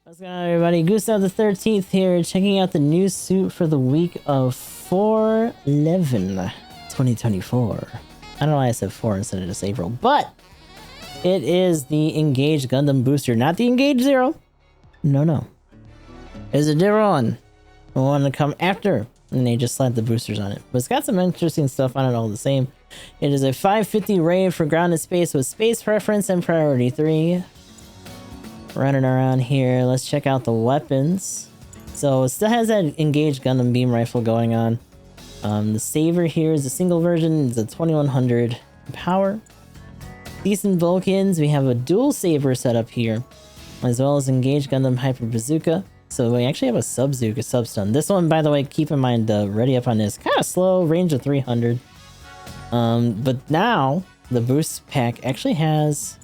What's going on, everybody? Gustav the 13th here, checking out the new suit for the week of 4/11/2024. I don't know why I said 4 instead of just April, but it is the Engage Gundam booster, not the Engage Zero. No. It's a different one. The one to come after, and they just slapped the boosters on it. But it's got some interesting stuff on it all the same. It is a 550 raid for ground and space with space preference and priority 3. Running around here, let's check out the weapons. So it still has that Engaged Gundam beam rifle going on. The saber here is a single version, it's a 2100 power. Decent Vulcans, we have a dual saber setup here, as well as Engaged Gundam Hyper Bazooka. So we actually have a Sub-Bazooka Sub-Stun. This one, by the way, keep in mind, ready up on this, kind of slow, range of 300. But now, the boost pack actually has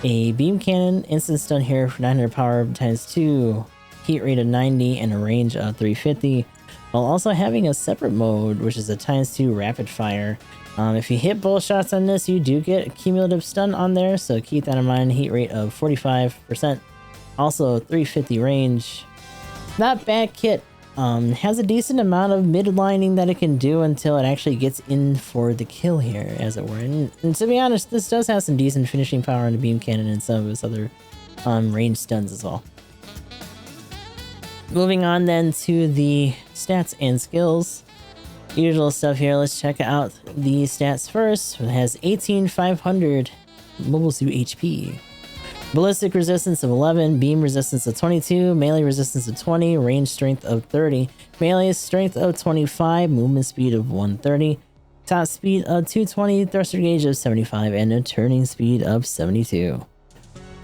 a beam cannon, instant stun here for 900 power times 2, heat rate of 90, and a range of 350, while also having a separate mode, which is a times 2 rapid fire. If you hit both shots on this, you do get a cumulative stun on there, so keep that in mind. Heat rate of 45%, also 350 range. Not bad kit. Has a decent amount of mid-lining that it can do until it actually gets in for the kill here, as it were. And to be honest, this does have some decent finishing power on the beam cannon and some of its other range stuns as well. Moving on then to the stats and skills. Usual stuff here. Let's check out the stats first. It has 18,500 mobile suit HP. Ballistic resistance of 11, beam resistance of 22, melee resistance of 20, range strength of 30, melee strength of 25, movement speed of 130, top speed of 220, thruster gauge of 75, and a turning speed of 72.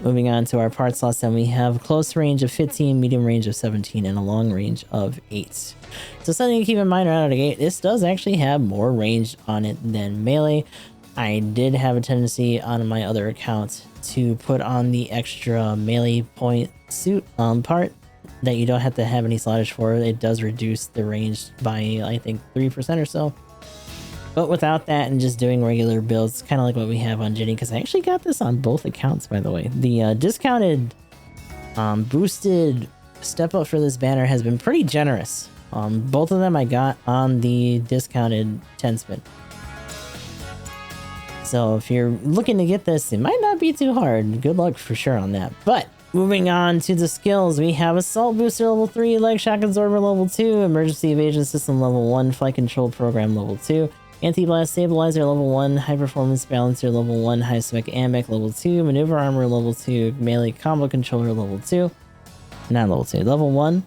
Moving on to our part slots, then we have close range of 15, medium range of 17, and a long range of 8. So something to keep in mind right out of the gate, this does actually have more range on it than melee. I did have a tendency on my other account to put on the extra melee point suit part that you don't have to have any slottage for. It does reduce the range by, I think, 3% or so. But without that and just doing regular builds, kind of like what we have on Jenny, because I actually got this on both accounts, by the way. The discounted boosted step up for this banner has been pretty generous. Both of them I got on the discounted 10 spin. So if you're looking to get this, it might not be too hard. Good luck for sure on that. But moving on to the skills, we have Assault Booster level 3, Leg Shock Absorber level 2, Emergency Evasion System level 1, Flight Control Program level 2, Anti-Blast Stabilizer level 1, High Performance Balancer level 1, High Spec Ambec level 2, Maneuver Armor level 2, Melee Combo Controller level 2, not level 2, level 1,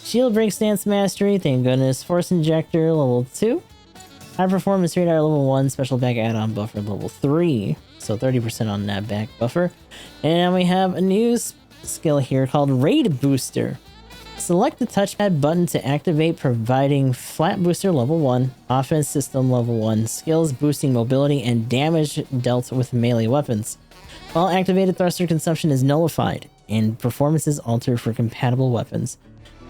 Shield Break Stance Mastery, thank goodness, Force Injector level 2, High Performance Radar level 1, Special Back Add-on Buffer level 3, so 30% on that back buffer. And we have a new skill here called Raid Booster. Select the touchpad button to activate, providing Flat Booster level 1, Offense System level 1, skills boosting mobility and damage dealt with melee weapons. While activated, thruster consumption is nullified, and performance is altered for compatible weapons,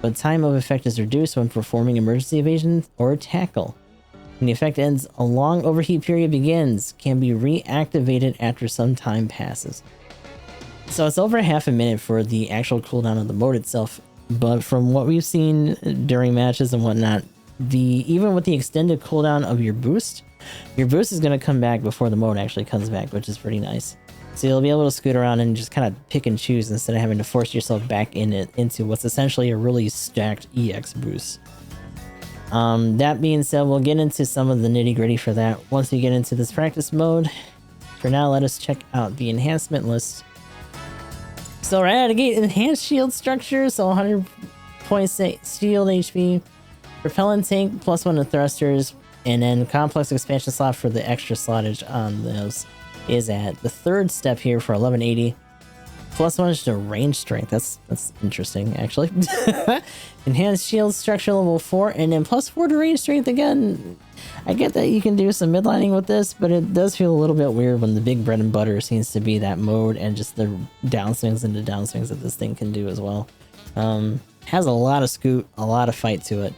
but time of effect is reduced when performing emergency evasion or tackle. When the effect ends, a long overheat period begins, can be reactivated after some time passes. So it's over half a minute for the actual cooldown of the mode itself, but from what we've seen during matches and whatnot, even with the extended cooldown of your boost is going to come back before the mode actually comes back, which is pretty nice. So you'll be able to scoot around and just kind of pick and choose instead of having to force yourself back into what's essentially a really stacked EX boost. That being said, we'll get into some of the nitty-gritty for that once we get into this practice mode. For now, let us check out the enhancement list. So right out of the gate, enhanced shield structure, so 100 points shield HP, propellant tank, +1 to thrusters, and then complex expansion slot for the extra slottage on those is at the third step here for 1180. +1 to range strength. That's interesting, actually. Enhanced shield structure level 4, and then +4 to range strength again. I get that you can do some midlining with this, but it does feel a little bit weird when the big bread and butter seems to be that mode and just the downswings and the downswings that this thing can do as well. Has a lot of scoot, a lot of fight to it.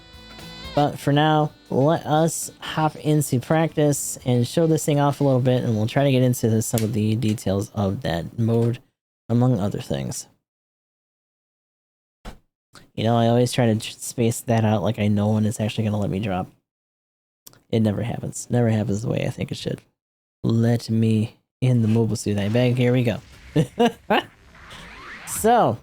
But for now, let us hop into practice and show this thing off a little bit, and we'll try to get into some of the details of that mode, among other things. You know, I always try to space that out like I know when it's actually going to let me drop. It never happens. Never happens the way I think it should. Let me in the mobile suit I bag. Here we go. So,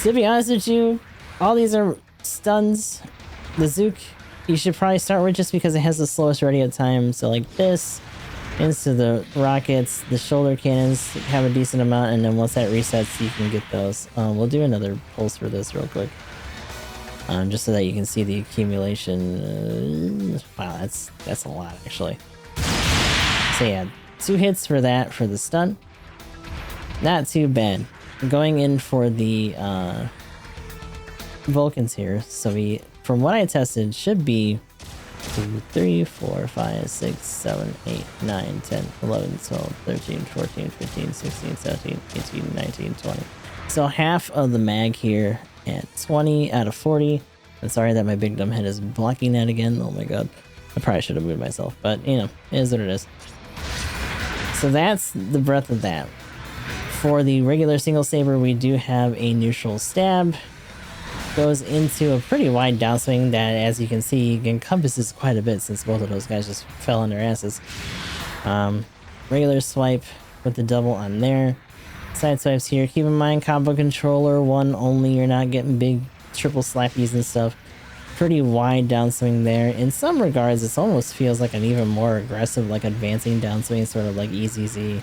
to be honest with you, all these are stuns. The Zook, you should probably start with just because it has the slowest ready up time. So like this, into the rockets, the shoulder cannons have a decent amount, and then once that resets, you can get those. We'll do another pulse for this real quick. Just so that you can see the accumulation. Wow, that's a lot actually. So yeah, 2 hits for that for the stun. Not too bad. Going in for the Vulcans here. So we, from what I tested, should be 2, 3, 4, 5, 6, 7, 8, 9, 10, 11, 12, 13, 14, 15, 16, 17, 18, 19, 20. So half of the mag here at 20 out of 40. I'm sorry that my big dumb head is blocking that again. Oh my god. I probably should have moved myself, but you know, it is what it is. So that's the breadth of that. For the regular single saber, we do have a neutral stab. Goes into a pretty wide downswing that, as you can see, encompasses quite a bit since both of those guys just fell on their asses. Regular swipe with the double on there. Side swipes here. Keep in mind, combo controller 1 only. You're not getting big triple slappies and stuff. Pretty wide downswing there. In some regards, this almost feels like an even more aggressive, like advancing downswing, sort of like EZZ.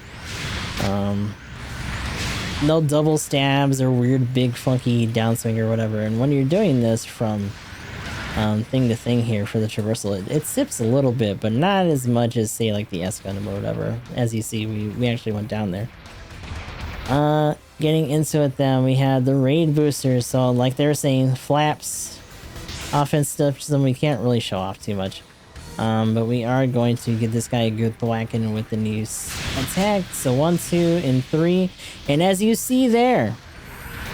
No double stabs or weird big funky downswing or whatever. And when you're doing this from thing to thing here for the traversal, it sips a little bit, but not as much as say like the S Gundam or whatever. As you see, we actually went down there. Getting into it then, we had the raid boosters. So like they were saying, flaps, offense stuff, some we can't really show off too much. But we are going to get this guy a good thwacking with the new attack. So 1, 2, and 3. And as you see there,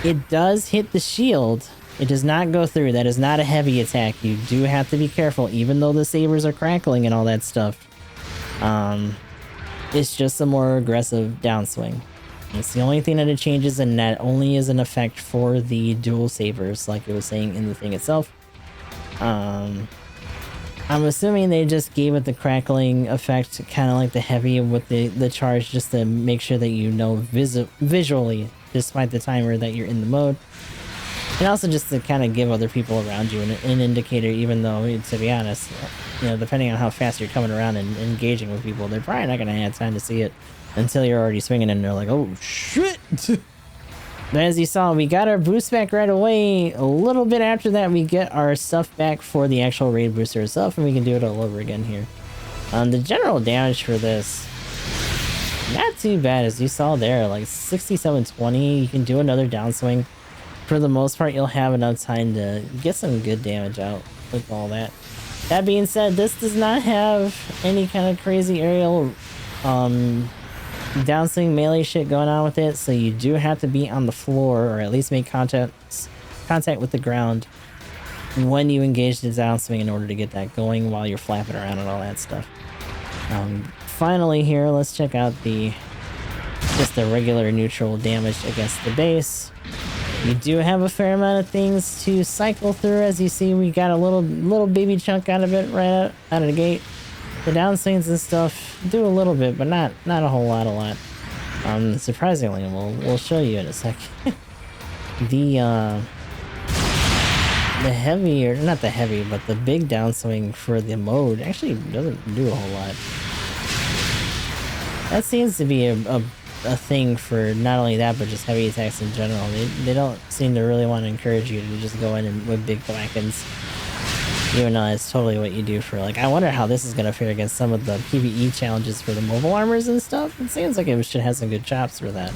it does hit the shield. It does not go through. That is not a heavy attack. You do have to be careful, even though the sabers are crackling and all that stuff. It's just a more aggressive downswing. It's the only thing that it changes, and that only is an effect for the dual sabers, like it was saying in the thing itself. I'm assuming they just gave it the crackling effect, kind of like the heavy with the charge, just to make sure that you know visually, despite the timer, that you're in the mode. And also just to kind of give other people around you an indicator, even though, to be honest, you know, depending on how fast you're coming around and engaging with people, they're probably not going to have time to see it until you're already swinging and they're like, oh shit! But as you saw, we got our boost back right away. A little bit after that, we get our stuff back for the actual raid booster itself, and we can do it all over again here. The general damage for this, not too bad, as you saw there, like 6720. You can do another downswing. For the most part, you'll have enough time to get some good damage out with all that. That being said, this does not have any kind of crazy aerial downswing melee shit going on with it, so you do have to be on the floor, or at least make contact with the ground when you engage the downswing in order to get that going while you're flapping around and all that stuff. Finally here, let's check out just the regular neutral damage against the base. You do have a fair amount of things to cycle through. As you see, we got a little baby chunk out of it right out of the gate. The downswings and stuff do a little bit, but not a whole lot. Surprisingly, we'll show you in a second. The heavy, or not the heavy, but the big downswing for the mode actually doesn't do a whole lot. That seems to be a thing for not only that, but just heavy attacks in general. They don't seem to really want to encourage you to just go in and with big thwackins. Even though it's totally what you do for, like, I wonder how this is going to fare against some of the PvE challenges for the mobile armors and stuff. It seems like it should have some good chops for that.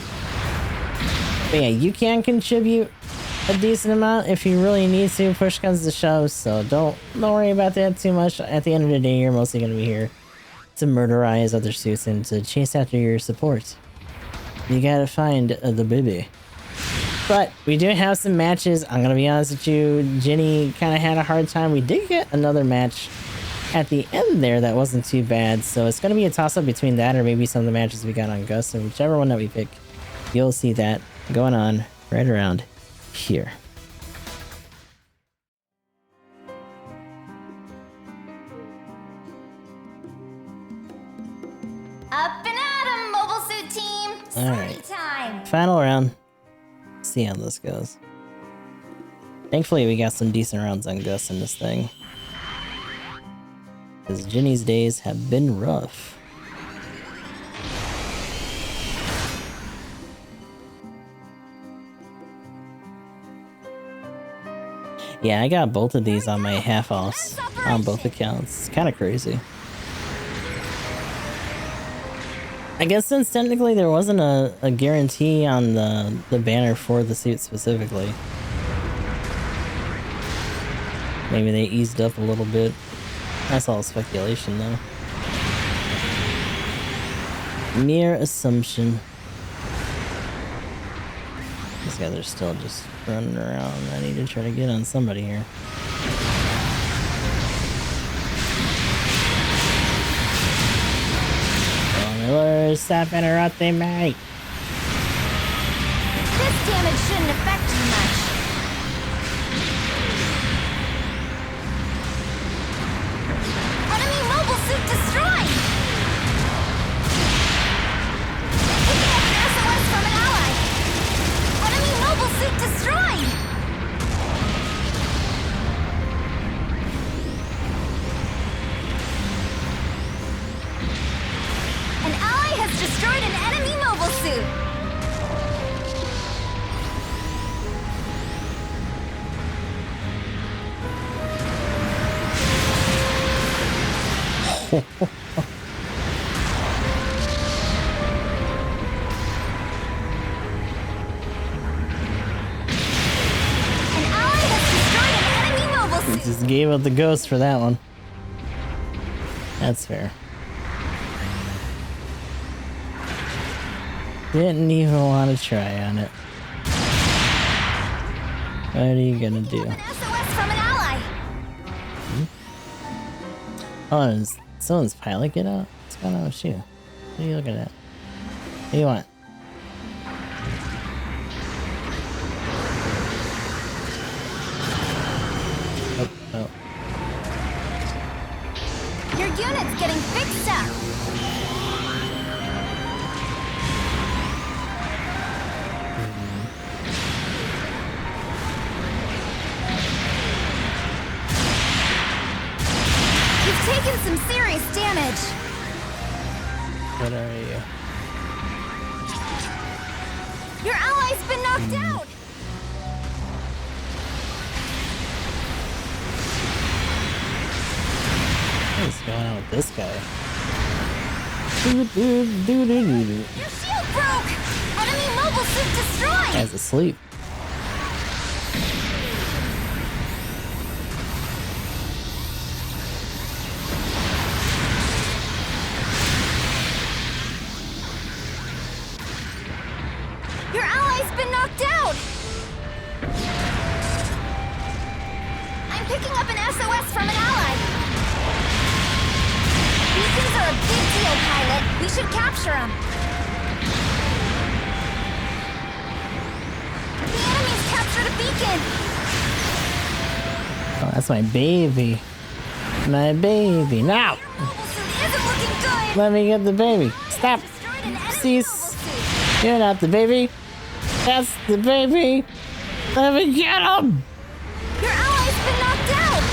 But yeah, you can contribute a decent amount if you really need to. Push comes to shove, so don't worry about that too much. At the end of the day, you're mostly going to be here to murderize other suits and to chase after your support. You gotta find the baby. But we do have some matches. I'm gonna be honest with you, Jenny kind of had a hard time. We did get another match at the end there that wasn't too bad, so it's gonna be a toss-up between that or maybe some of the matches we got on Gus, and whichever one that we pick, you'll see that going on right around here. Up and at 'em, Mobile Suit Team! Alright. Time! Final round. See how this goes. Thankfully, we got some decent rounds on Gus in this thing. Because Ginny's days have been rough. Yeah, I got both of these on my half-offs on both accounts. It's kind of crazy. I guess since technically there wasn't a guarantee on the banner for the suit specifically. Maybe they eased up a little bit. That's all speculation though. Mere assumption. These guys are still just running around. I need to try to get on somebody here. Millers, stop interrupting me! This damage shouldn't affect you much. Enemy mobile suit destroyed! Picking up an SOS from an ally! Enemy mobile suit destroyed! An ally has destroyed an enemy mobile suit! An ally has destroyed an enemy mobile suit! Just gave up the ghost for that one. That's fair. Didn't even want to try on it. What are you gonna do? An SOS from an ally! Oh, is someone's pilot get out? What's going on with you? What are you looking at? What do you want? Oh, oh. Your unit's getting fixed up! You've taken some serious damage! What are you? Your ally's been knocked out! What is going on with this guy? Your shield broke! Enemy mobile suit destroyed! Guy's asleep. Your ally's been knocked out! I'm picking up an SOS from an ally! Beacons are a big deal, pilot! We should capture them! The enemy's captured a beacon! Oh, that's my baby. My baby. Now! Your mobile suit isn't looking good! Let me get the baby. Stop! Destroyed an enemy Cease. mobile suit! You're not the baby. That's the baby. Let me get him! Your ally's been knocked out!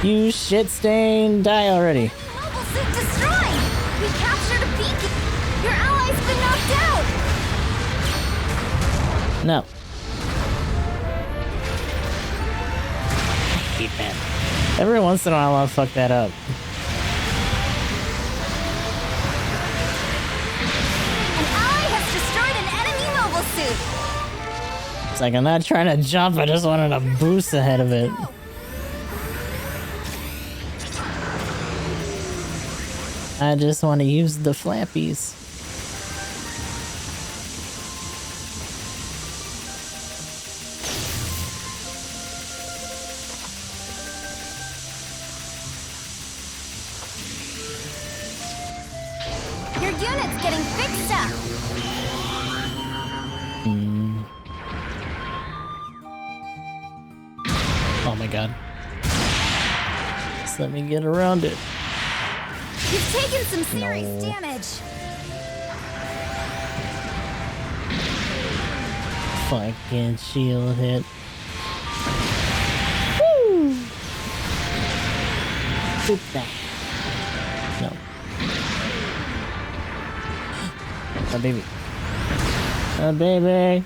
You shit stain. Die already. Mobile suit destroyed! We captured a beacon! Your ally's been knocked out! No. I hate that. Every once in a while I'll fuck that up. An ally has destroyed an enemy mobile suit! It's like I'm not trying to jump, I just wanted a boost ahead of it. I just want to use the flappies. Your unit's getting fixed up! god. Just let me get around it. You've taken some serious No. damage. Fucking shield hit. Woo! Shoot that. No. Oh, baby. Oh, baby.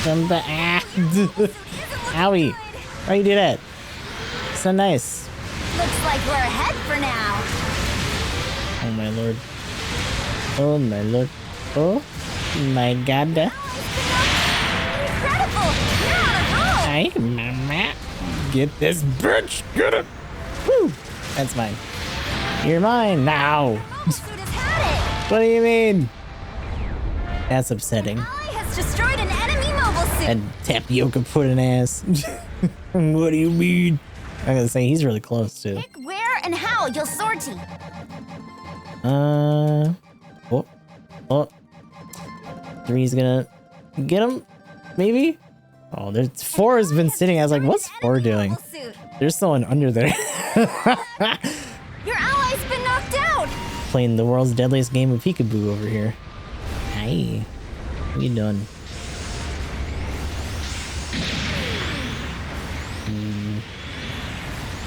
Come back. Ah. Owie. Why you do that? So nice. Looks like we're ahead for now. Oh, my lord. Oh, my lord. Oh, my god. Incredible! You're on a roll! Hey, mama. Get this bitch. Get it. Woo. That's mine. You're mine now. Mobile suit has had What do you mean? That's upsetting. it! Ally has destroyed an enemy mobile suit! And tapioca put an ass. What do you mean? I'm gonna say he's really close too. Pick where and how you'll sortie. Oh. Oh. Three's gonna get him? Maybe? Oh, there's 4 has been sitting. I was like, what's 4 doing? Mobile suit. There's someone under there. Your ally's been knocked out! Playing the world's deadliest game of peekaboo over here. Hey. What you doing?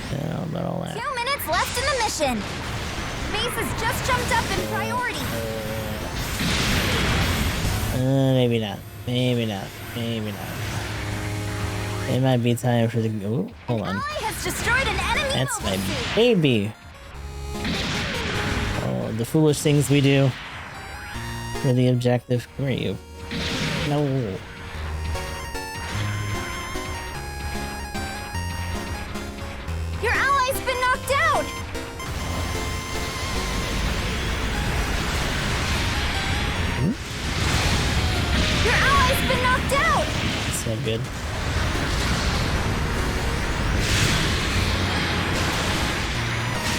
How about all that? 2 minutes left in the mission. Base has just jumped up in priority. Maybe not. Maybe not. Maybe not. It might be time for the. Ooh, hold on. Ally has destroyed an enemy That's my mobile suit. baby. Oh, the foolish things we do for the objective. Where are you? No. Your ally's been knocked out! Your ally's been knocked out! So good.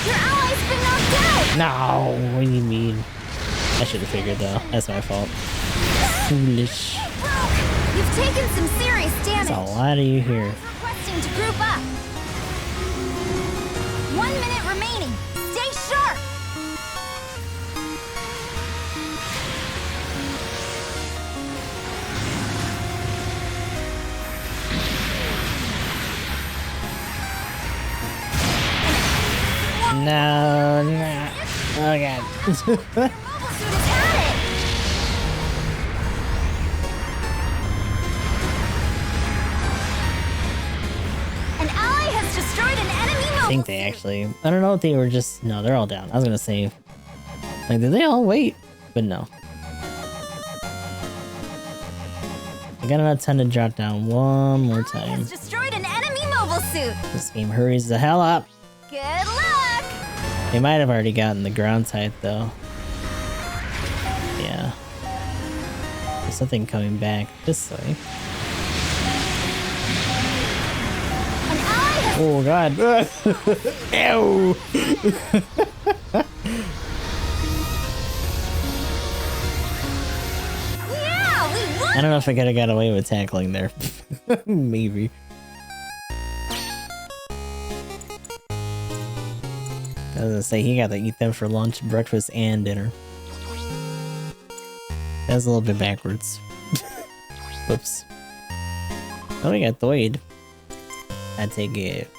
Your ally's been knocked out! No, what do you mean? I should have figured though. That's my fault. Foolish. Broke! You've taken some serious damage. There's a lot of you here. Requesting to group up. 1 minute remaining. Stay sharp! No, no. Oh god. Mobile suit has had it! An ally has destroyed an enemy mobile I think they actually. I don't know if they were just. No, they're all down. I was gonna say. Like, did they all wait? But no. I got enough time to drop down one more time. has destroyed an enemy mobile suit. This game hurries the hell up. Good luck! They might have already gotten the ground type though. Yeah. There's something coming back this way. An ally has Oh god. Ew. Yeah, we won! I don't know if I could have got away with tackling there. Maybe. I was gonna say he got to eat them for lunch, breakfast, and dinner. That was a little bit backwards. Whoops. Oh, we got Thoid. I take it.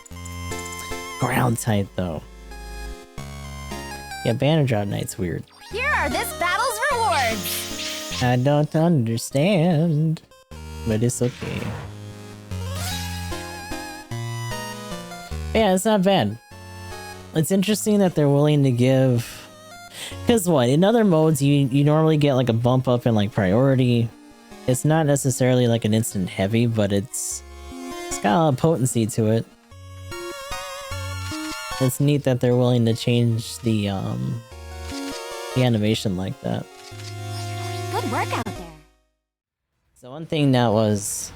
Ground type though. Yeah, banner drop night's weird. Here are this battle's rewards. I don't understand, but it's okay. Yeah, it's not bad. It's interesting that they're willing to give, because what, in other modes you normally get like a bump up in like priority. It's not necessarily like an instant heavy, but it's got a lot of potency to it. It's neat that they're willing to change the animation like that. Good work out there. So one thing that was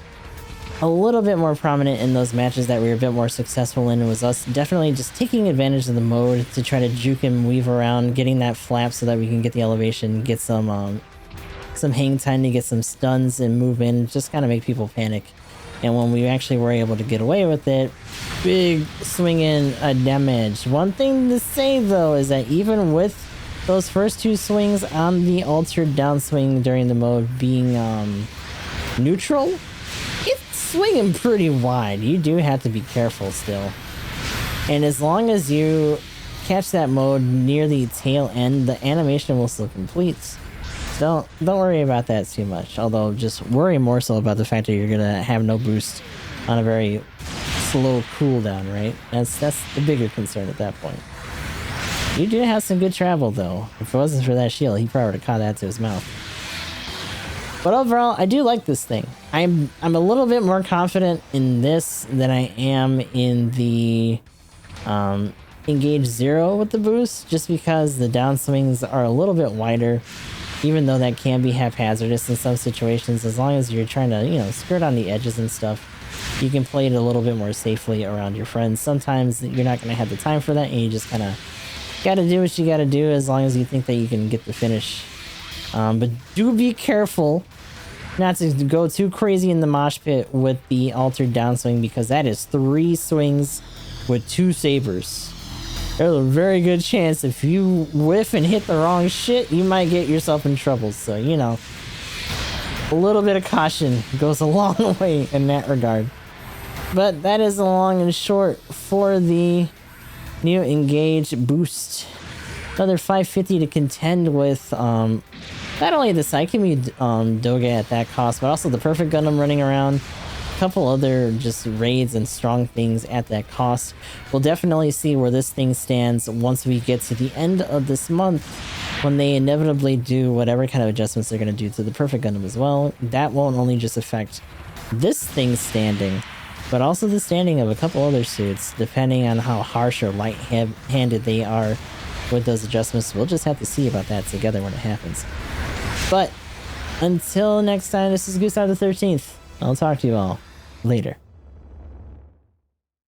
a little bit more prominent in those matches that we were a bit more successful in was us definitely just taking advantage of the mode to try to juke and weave around, getting that flap so that we can get the elevation, get some hang time to get some stuns and move in, just kind of make people panic. And when we actually were able to get away with it, big swinging damage. One thing to say though is that even with those first 2 swings on the altered downswing during the mode being neutral, it's swinging pretty wide. You do have to be careful still. And as long as you catch that mode near the tail end, the animation will still complete. Don't worry about that too much. Although just worry more so about the fact that you're gonna have no boost on a very slow cooldown, right? That's the bigger concern at that point. You do have some good travel though. If it wasn't for that shield, he probably would have caught that to his mouth. But overall, I do like this thing. I'm a little bit more confident in this than I am in the Engage 0 with the boost, just because the downswings are a little bit wider, even though that can be haphazardous in some situations. As long as you're trying to, you know, skirt on the edges and stuff, you can play it a little bit more safely around your friends. Sometimes you're not going to have the time for that, and you just kind of got to do what you got to do as long as you think that you can get the finish. But do be careful not to go too crazy in the mosh pit with the altered downswing, because that is 3 swings with 2 sabers. There's a very good chance if you whiff and hit the wrong shit, you might get yourself in trouble. So, you know, a little bit of caution goes a long way in that regard. But that is the long and short for the new Engage boost. Another 550 to contend with not only the Saikimi Doge at that cost, but also the Perfect Gundam running around. A couple other just raids and strong things at that cost. We'll definitely see where this thing stands once we get to the end of this month, when they inevitably do whatever kind of adjustments they're going to do to the Perfect Gundam as well. That won't only just affect this thing's standing, but also the standing of a couple other suits, depending on how harsh or light-handed they are with those adjustments. We'll just have to see about that together when it happens. But until next time, this is Gustav the 13th. I'll talk to you all later.